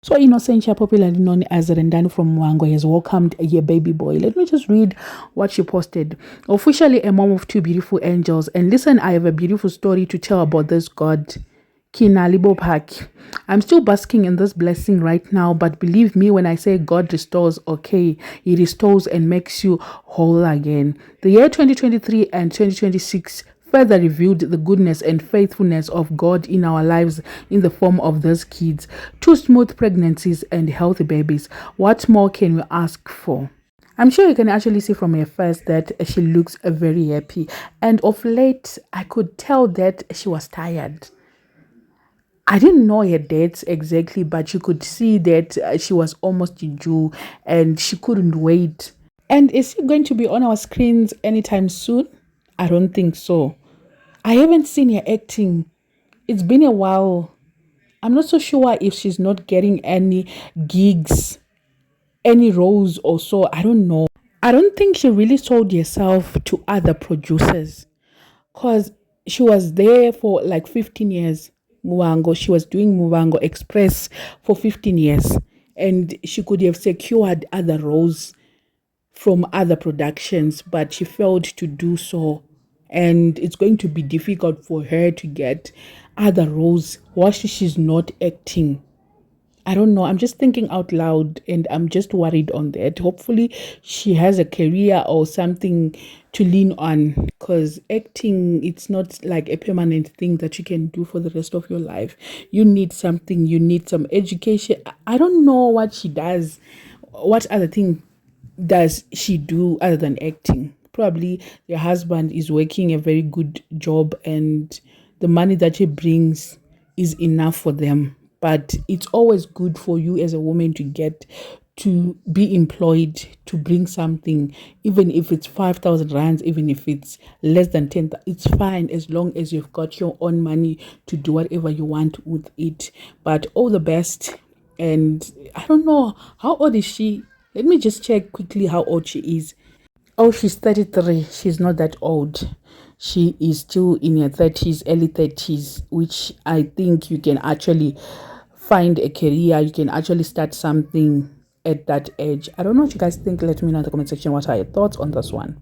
So Innocentia, popularly known as Rendani from Muvhango, has welcomed a baby boy. Let me just read what she posted. Officially a mom of two beautiful angels. And listen, I have a beautiful story to tell about this God. Kinalibo Park. I'm still basking in this blessing right now, but believe me when I say God restores, okay, He restores and makes you whole again. The year 2023 and 2026 further revealed the goodness and faithfulness of God in our lives in the form of these kids. Two smooth pregnancies and healthy babies. What more can we ask for? I'm sure you can actually see from her face that she looks very happy. And of late, I could tell that she was tired. I didn't know her dates exactly, but you could see that she was almost due and she couldn't wait. And is she going to be on our screens anytime soon? I don't think so. I haven't seen her acting. It's been a while. I'm not so sure if she's not getting any gigs, any roles or so. I don't know. I don't think she really sold herself to other producers because she was there for like 15 years. Muvhango, she was doing Muvhango Express for 15 years and she could have secured other roles from other productions, but she failed to do so. And it's going to be difficult for her to get other roles while she's not acting. I don't know. I'm just thinking out loud and I'm just worried on that. Hopefully, she has a career or something to lean on because acting, it's not like a permanent thing that you can do for the rest of your life. You need something, you need some education. I don't know what she does. What other thing does she do other than acting? Probably your husband is working a very good job and the money that he brings is enough for them. But it's always good for you as a woman to get to be employed to bring something, even if it's 5,000 rands, even if it's less than 10, it's fine as long as you've got your own money to do whatever you want with it. But all the best. And I don't know, how old is she? Let me just check quickly how old she is. Oh, she's 33. She's not that old. She is still in her 30s, early 30s, which I think you can actually find a career. You can actually start something at that age. I don't know what you guys think. Let me know in the comment section what are your thoughts on this one.